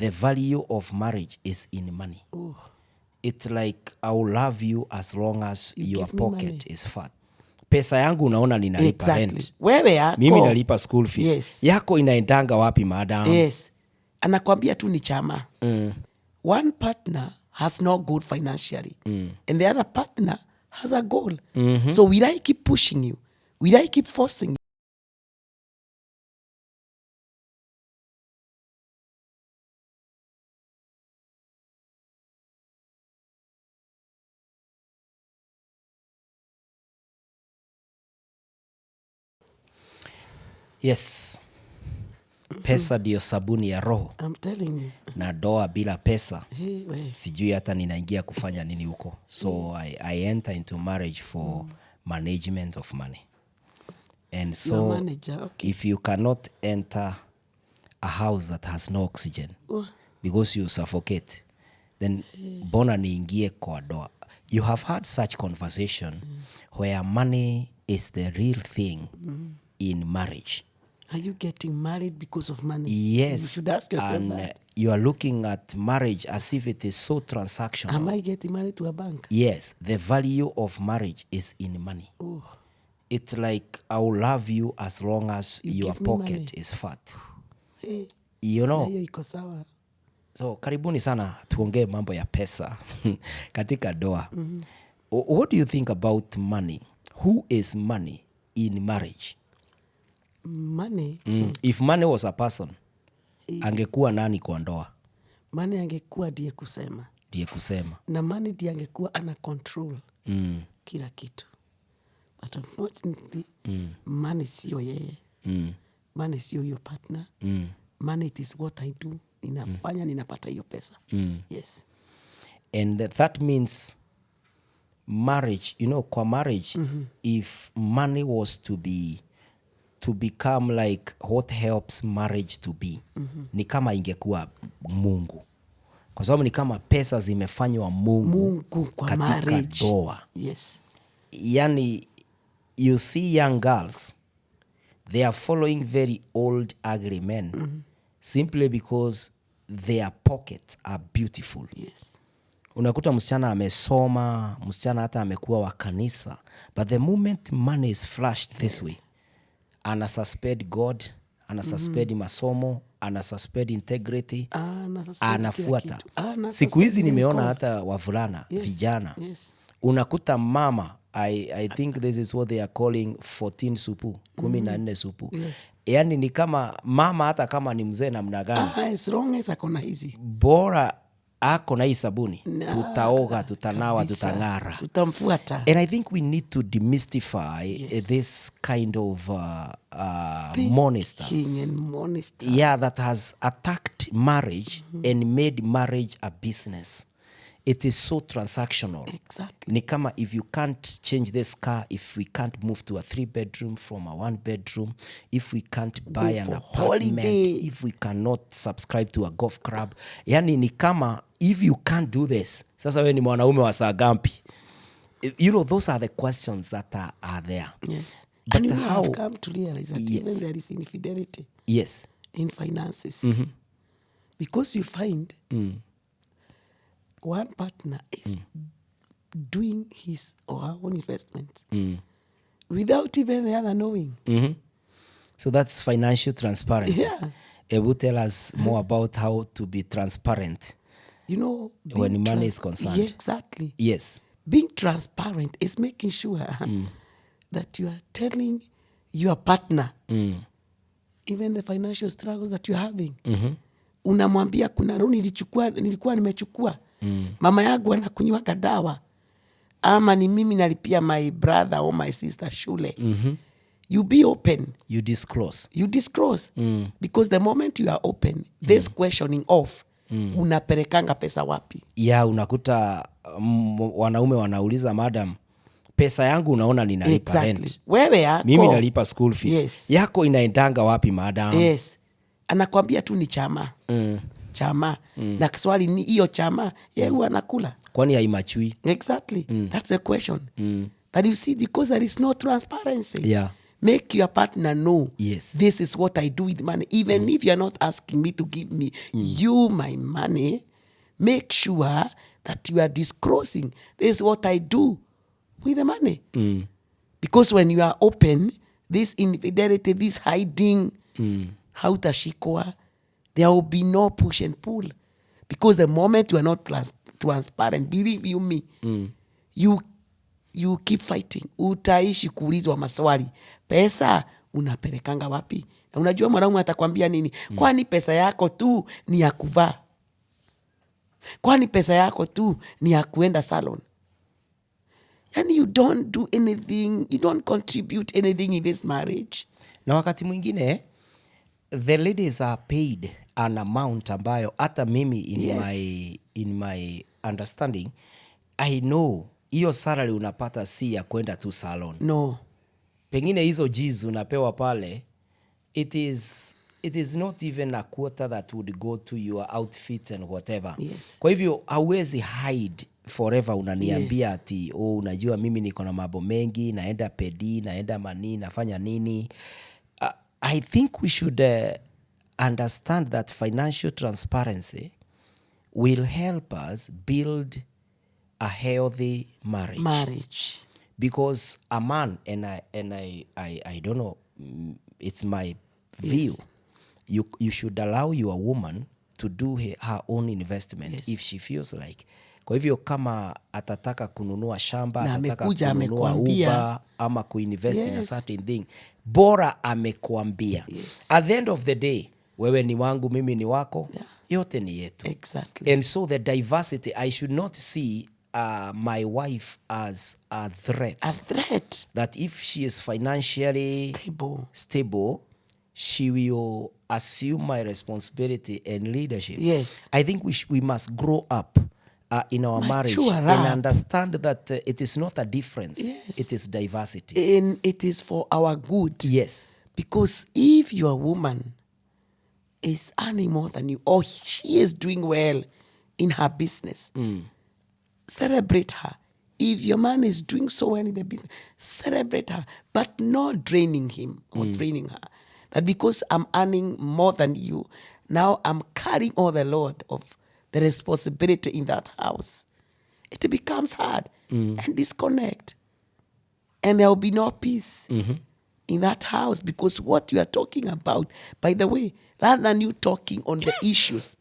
the value of marriage is in money. Oh. It's like I will love you as long as You your give me pocket money. is fat. Pesa yangu unaona ninalipa Exactly. rent. Wewe yako. Mimi nalipa school fees. Yes. Yako inaendanga wapi madam? Yes. Anakwambia tu ni chama. One partner has no goal financially. And the other partner has a goal. So will I keep pushing you? Will I keep forcing you? Yes. Pesa ndio sabuni ya roho. I'm telling you. Na doa bila pesa. Hey, sijui hata ninaingia kufanya nini huko. So I enter into marriage for management of money. And so manager, okay. if you cannot enter a house that has no oxygen because you suffocate, then bona niingie kwa doa. You have had such conversation where money is the real thing in marriage. Are you getting married because of money? Yes. You should ask yourself and that. You are looking at marriage as if it is so transactional. Am I getting married to a bank? Yes, the value of marriage is in money. Oh. It's like I will love you as long as You your give me pocket money. is fat. Hey, You know? hiyo iko sawa. So karibuni sana tuongee mambo ya pesa katika doa. What do you think about money? Who is money in marriage? Money. If money was a person, angekuwa nani kwa ndoa? Money angekuwa ndiye kusema. Ndiye kusema. Na money ndiye angekuwa ana control kila kitu. But unfortunately, money sio yeye. Money sio your partner. Money it is what I do. Ninafanya ninapata hiyo pesa. Yes. And that means marriage, you know, kwa marriage, if money was to become like what helps marriage to be, ni kama ingekuwa Mungu. Kwa sababu ni kama pesa zimefanywa Mungu kwa katika marriage. doa. Yes. Yani, you see young girls, they are following very old ugly men simply because their pockets are beautiful. Yes. Unakuta msichana amesoma, msichana hata amekuwa wa kanisa, but the moment money is flashed this way, ana suspend God, ana suspend masomo, ana suspend integrity, anafuata. Siku hizi nimeona hata wavulana, vijana. Yes. Unakuta mama, I think this is what they are calling 14 supu, 14 supu. Yes. Yani ni kama mama hata kama ni mzee namna gani. As long as akona hizi. Bora ako na hii sabuni, tutaoga, tutanawa, tutangara. Tutamfuata. And I think we need to demystify this kind of monster. King and monster. Yeah, that has attacked marriage and made marriage a business. It is so transactional. Exactly. Ni kama if you can't change this car, if we can't move to a 3-bedroom from a 1-bedroom, if we can't buy an apartment, if we cannot subscribe to a golf club. Yani ni kama if you can't do this, sasa wewe ni mwanaume wa saa gampi? You know, those are the questions that are there. Yes. But and you how? have come to realize that even there is infidelity Yes. in finances. Because you find one partner is doing his or her own investments without even the other knowing. So that's financial transparency. Yeah. Ebu tell us more about how to be transparent. You know, when money is concerned. Yeah, exactly. Yes. Being transparent is making sure that you are telling your partner even the financial struggles that you're having. Unamwambia kuna loan nilikuwa nimechukua. Mama yangu anakunywa dawa. Ama ni mimi nalipia my brother or my sister shule. You be open. You disclose. You disclose. Because the moment you are open, this questioning of unapelekanga pesa wapi? Yeah, unakuta wanaume wanauliza madam, pesa yangu unaona ninalipa rent. Wewe yako. Mimi nalipa school fees. Yes. Yako inaendanga wapi madam? Yes. Anakwambia tu ni chama. Chama. Na kiswali ni hiyo chama, yeye huwa anakula. Kwani haimachui? Exactly. That's the question. But you see, because there is no transparency. Yeah. Make your partner know, Yes. this is what I do with money. Even if you're not asking me to give me you my money, make sure that you are disclosing, this is what I do with the money. Because when you are open, this infidelity, this hiding, hautashikwa, there will be no push and pull. Because the moment you are not transparent, believe you me, you keep fighting. Utaishi kuulizwa maswali. Pesa unapelekanga wapi? Na unajua mwanaume atakwambia nini? Kwani pesa yako tu ni ya kuvaa? Kwani pesa yako tu ni ya kuenda salon? Yani you don't do anything, you don't contribute anything in this marriage. Na wakati mwingine the ladies are paid an amount ambayo hata mimi in my understanding I know hiyo salary unapata si ya kwenda tu salon. No. Pengine hizo G's unapewa pale, it is not even a quarter that would go to your outfit and whatever. Yes. Kwa hivyo hauwezi hide forever unaniambia ati unajua mimi niko na mambo mengi, naenda pedi, naenda mani, nafanya nini. I think we should understand that financial transparency will help us build a healthy marriage. Because a man, and I don't know, it's my view, you should allow your woman to do her own investment if she feels like. Kwa hivyo kama atataka kununua shamba, na atataka kununua Uber ama kuinvest in a certain thing, bora amekuambia. At the end of the day, wewe ni wangu, mimi ni wako, yote ni yetu. Exactly. And so the diversity, I should not see my wife as a threat. A threat. That if she is financially stable, she will assume my responsibility and leadership. Yes. I think we must grow up in our marriage and understand that it is not a difference. Yes. It is diversity. And it is for our good. Yes. Because if your woman is earning more than you, or she is doing well in her business, celebrate her. If your man is doing so well in the business, celebrate her, but not draining him or draining her. That because I'm earning more than you, now I'm carrying all the load of the responsibility in that house. It becomes hard and disconnect. And there will be no peace in that house, because what you are talking about, by the way, rather than you talking on the issues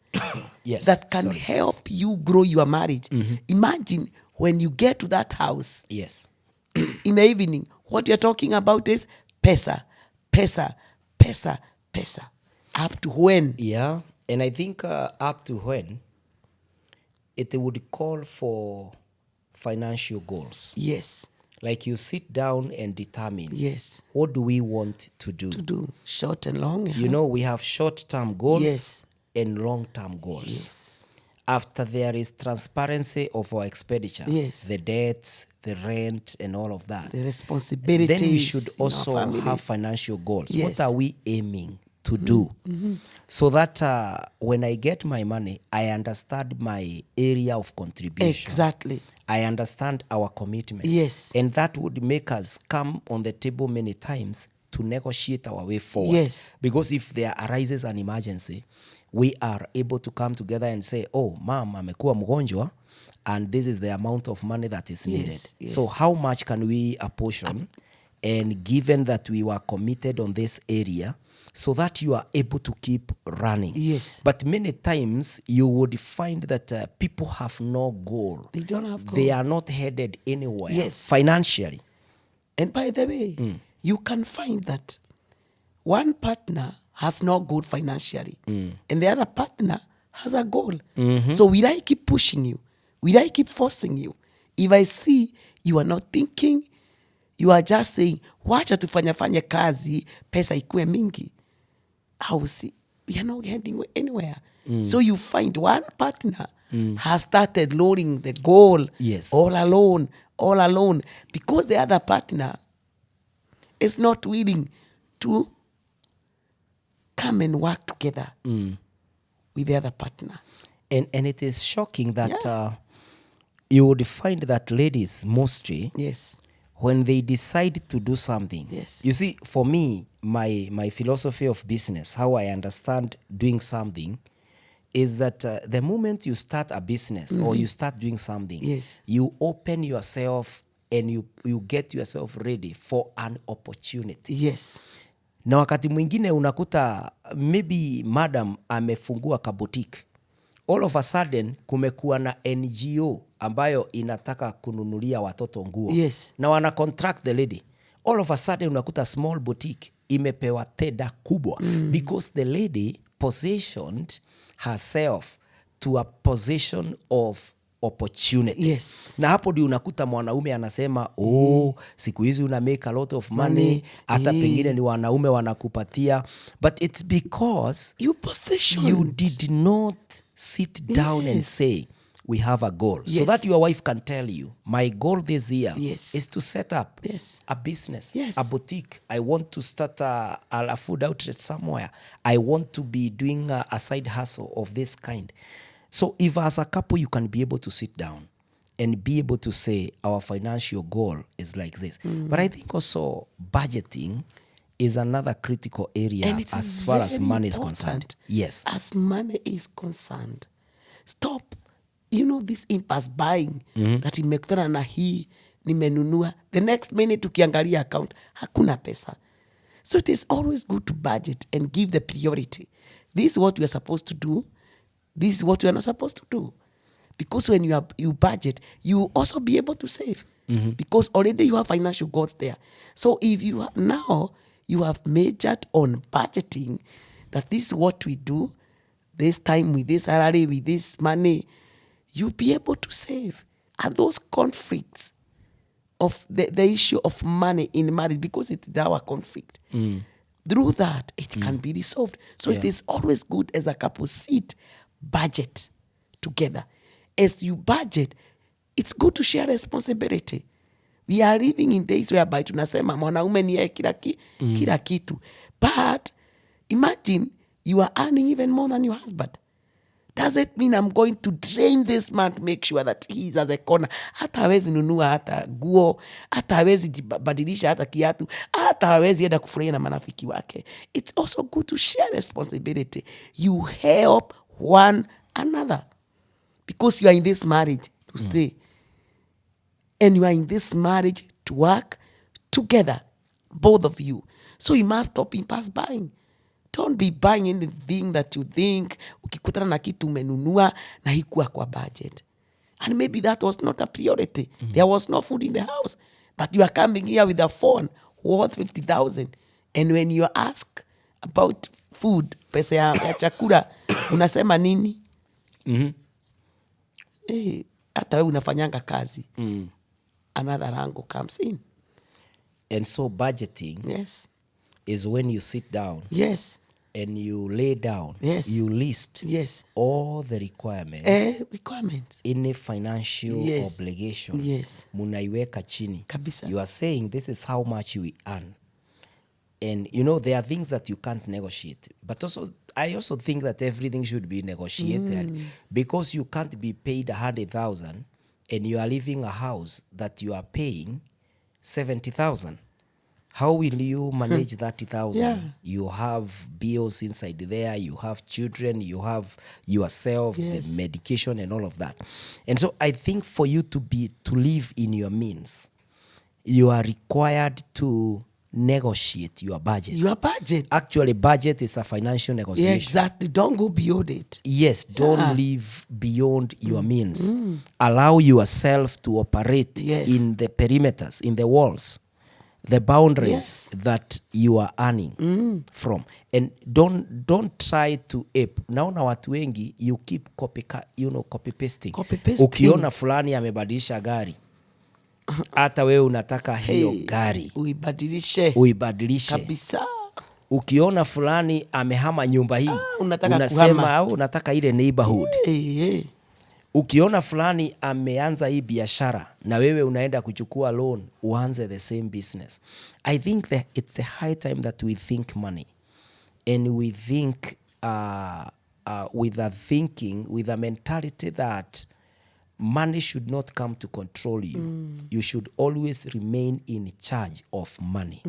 that can help you grow your marriage, imagine when you get to that house in the evening, what you're talking about is pesa, pesa, pesa, pesa. Up to when? Yeah, and I think up to when, it would call for financial goals. Yes. Like you sit down and determine, what do we want to do? To do short and long. You know, we have short-term goals and long-term goals. Yes. After there is transparency of our expenditure, the debts, the rent, and all of that, the responsibilities, then we should also have financial goals. What are we aiming to do? So that when I get my money, I understand my area of contribution. Exactly. I understand our commitment. Yes. And that would make us come on the table many times to negotiate our way forward. Yes. Because if there arises an emergency, we are able to come together and say, oh, mom, amekuwa mgonjwa, and this is the amount of money that is needed. So how much can we apportion? And given that we were committed on this area, so that you are able to keep running. Yes. But many times you would find that people have no goal. They don't have goal. They are not headed anywhere financially. And by the way, you can find that one partner has no goal financially, and the other partner has a goal. So will I keep pushing you? Will I keep forcing you? If I see you are not thinking, you are just saying, wacha tufanye kazi, pesa ikue mingi, I will see, we are not heading anywhere. So you find one partner has started lowering the goal all alone, because the other partner is not willing to come and work together with the other partner. And it is shocking that you would find that ladies mostly when they decide to do something. Yes. You see, for me, my philosophy of business, how I understand doing something, is that the moment you start a business or you start doing something, Yes. you open yourself and you get yourself ready for an opportunity. Yes. Na wakati mwingine unakuta maybe madam amefungua kabotique, all of a sudden kumekuwa na NGO ambayo inataka kununulia watoto nguo. Yes. Na wana contract the lady, all of a sudden unakuta small boutique imepewa tenda kubwa because the lady positioned herself to a position of opportunity. Yes. Na hapo ndio unakuta mwanaume anasema siku hizi una make a lot of money, Money. hata pengine ni wanaume wanakupatia, but it's because You possession. you did not sit down and say we have a goal. So Yes. that your wife can tell you, my goal this year Yes. is to set up Yes. a business, Yes. a boutique. I want to start a food outlet somewhere. I want to be doing a side hustle of this kind. So if as a couple you can be able to sit down and be able to say our financial goal is like this. But I think also budgeting is another critical area And it as is far as very money is important. concerned. Yes. As money is concerned, stop, this impulse buying that imekutana na hii nimenunua, the next minute ukiangalia account hakuna pesa. So it is always good to budget and give the priority. This is what you are supposed to do. This is what you are not supposed to do. Because when you budget, you will also be able to save. Because already you have financial goals there. So if you now you have majored on budgeting, that this is what we do, this time with this salary, with this money, you'll be able to save. And those conflicts of the issue of money in marriage, because it's our conflict, through that, it can be resolved. So it is always good as a couple sit, budget together. As you budget, it's good to share responsibility. We are living in days whereby tunasema mwanaume ni yeye kila kitu. But imagine you are earning even more than your husband. Does it mean I'm going to drain this man to make sure that he is at the corner? Hata hawezi nunua hata guo, hata hawezi badilisha hata kiatu, hata hawezi enda kufurahia na marafiki wake. It's also good to share responsibility. You help one another. Because you are in this marriage to stay. And you are in this marriage to work together, both of you. So you must stop impulse buying. Don't be buying anything that you think ukikutana na kitu umenunua na hikuwa kwa budget. And maybe that was not a priority. There was no food in the house. But you are coming here with a phone worth 50,000. And when you ask about food, pesa ya chakula, unasema nini? Hata wewe unafanyanga kazi. Another angle comes in. And so budgeting Yes. is when you sit down Yes. and you lay down, Yes. you list Yes. all the requirements, Requirements. any financial Yes. obligation, Yes. munaiweka chini. Kabisa. You are saying this is how much we earn. And there are things that you can't negotiate. But also, I also think that everything should be negotiated because you can't be paid 100,000 and you are living a house that you are paying 70,000. How will you manage 30,000? Yeah. You have bills inside there, you have children, you have yourself, Yes. the medication and all of that. And so I think for you to live in your means, you are required to negotiate your budget. Your budget. Actually, budget is a financial negotiation. Yeah, exactly. Don't go beyond it. Yes, don't live beyond your means. Allow yourself to operate Yes. in the perimeters, in the walls, the boundaries Yes. that you are earning from. And don't try to ape. Naona watu wengi, you keep copy pasting. Copy pasting. Ukiona fulani amebadilisha gari, hata wewe unataka hiyo gari uibadilishe. Kabisa. Ukiona fulani amehama nyumba hii, unataka unasema kuhama. au unataka ile neighborhood. Ukiona fulani ameanza hii biashara na wewe unaenda kuchukua loan uanze the same business. I think that it's a high time that we think money and we think with a mentality that money should not come to control you. You should always remain in charge of money.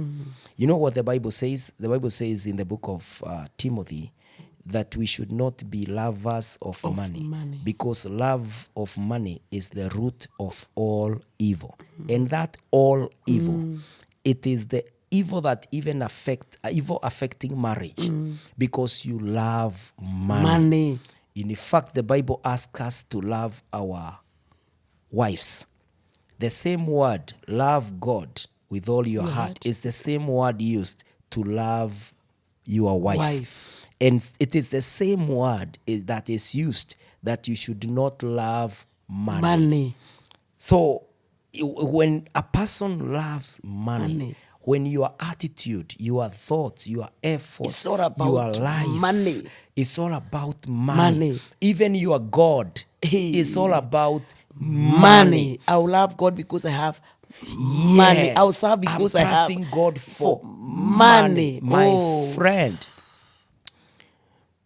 You know what the Bible says? The Bible says in the book of Timothy that we should not be lovers of money, because love of money is the root of all evil. And that all evil, it is the evil that even affecting marriage, because you love money. In fact, the Bible asks us to love our wives. The same word, love God with all your heart, is the same word used to love your wife. And it is the same word that is used that you should not love money. So when a person loves money, when your attitude, your thoughts, your efforts, your life, it's all about money. Even your God is all about money. I will love God because I have money. I will serve because I have God for money. My friend,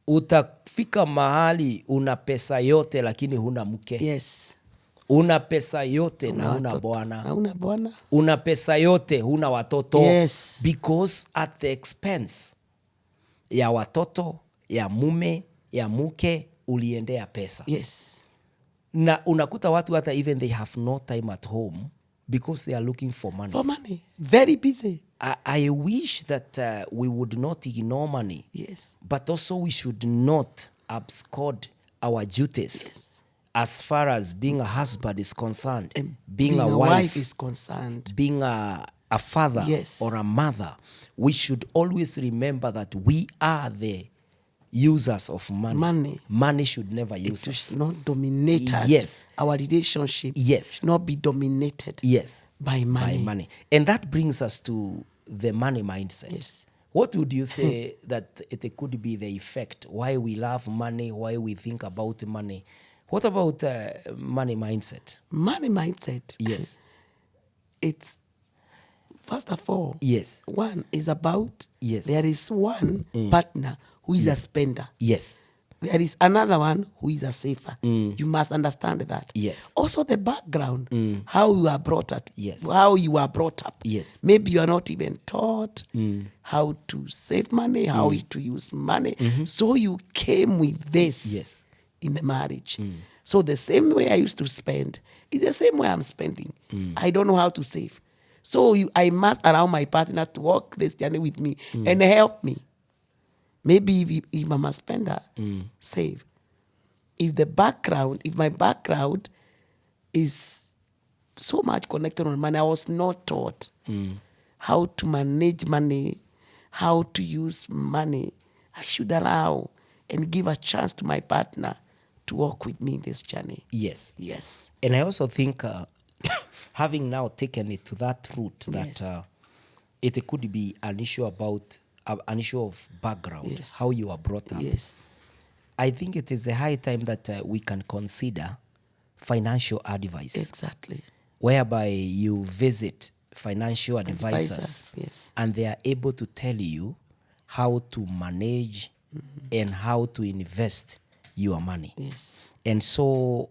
utafika mahali una pesa yote lakini huna mke. Una pesa yote na huna bwana. Una pesa yote huna watoto. Because at the expense ya watoto, ya mume, ya mke, uliendea pesa. Na unakuta watu hata even they have no time at home because they are looking for money. Very busy. I wish that we would not ignore money. But also we should not abscond our duties. As far as being a husband is concerned, and being a wife is concerned, being a father or a mother, we should always remember that we are the users of money. Money should never use us. It should not dominate us. Our relationship should not be dominated by money. And that brings us to the money mindset. What would you say that it could be the effect? Why we love money, why we think about money? What about money mindset? Money mindset. It's first of all. One is about there is one partner who is a spender. There is another one who is a saver. You must understand that. Also the background, how you are brought up. How you are brought up. Maybe you are not even taught how to save money, how to use money. So you came with this in the marriage. So the same way I used to spend is the same way I'm spending. I don't know how to save. So I must allow my partner to walk this journey with me and help me. Maybe if I'm a spender, save. If my background is so much connected on money, I was not taught how to manage money, how to use money. I should allow and give a chance to my partner to walk with me in this journey. And I also think having now taken it to that route, that it could be an issue about an issue of background, how you are brought up. I think it is the high time that we can consider financial advice. Whereby you visit financial advisors and they are able to tell you how to manage and how to invest your money. And so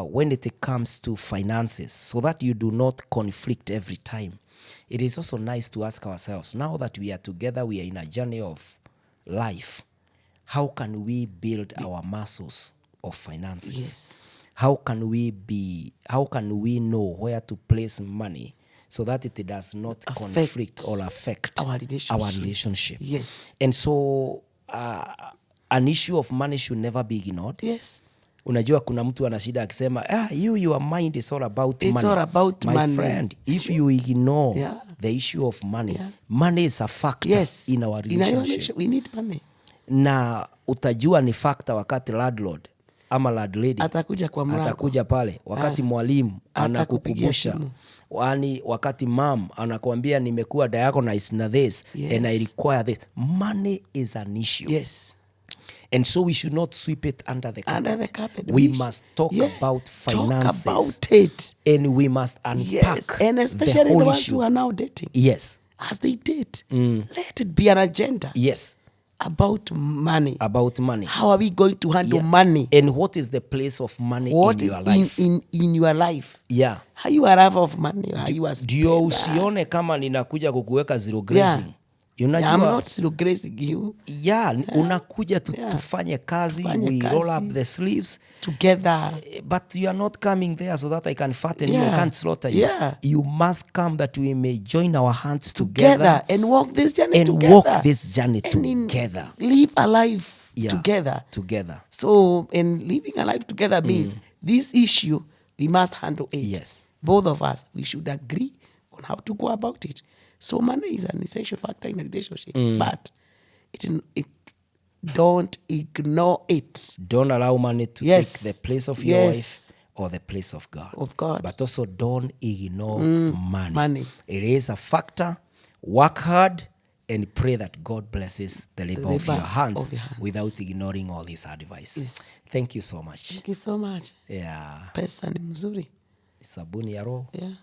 when it comes to finances, so that you do not conflict every time, it is also nice to ask ourselves, now that we are together, we are in a journey of life, how can we build our muscles of finances? How can we know where to place money so that it does not conflict or affect our relationship? And so an issue of money should never be ignored. Unajua kuna mtu ana shida akisema your mind is all about money. It's all about money. My friend, if you ignore the issue of money, money is a factor in our relationship. We need money. Na utajua ni factor wakati landlord ama landlady atakuja pale, wakati mwalimu anakukumbusha, wakati mom anakuambia nimekuwa diagnosed na this and I require this. Money is an issue. And so we should not sweep it under the carpet. We must talk about finances. Talk about it. And we must unpack and especially the ones who are now dating. As they date, let it be an agenda. about money. About money. How are we going to handle money? And what is the place of money What in is your life? in your life? Yeah. How you arrive of money? How you are Ndio spender? usione kama ninakuja kukuweka zero Yeah. grazing. I'm Unajua, not still gracing you. unakuja tufanye kazi, Tufanye we kazi. roll up the sleeves, Together. but you are not coming there so that I can fatten you, I Yeah. can't slaughter you. Yeah. You must come that we may join our hands together And walk this journey and together. walk this journey And together. live a life Yeah, together. together. So, and living a life together means this issue, we must handle it. Yes. Both of us, we should agree on how to go about it. So money is an essential factor in a relationship, but it don't ignore it. Don't allow money to Yes. take the place of your Yes. wife or the place of God. Of God. But also don't ignore money. Money. It is a factor. Work hard and pray that God blesses the labor of your hands without ignoring all his advice. Yes. Thank you so much. Thank you so much. Yeah. Pesa ni mzuri. Sabuni ya roho. Yeah.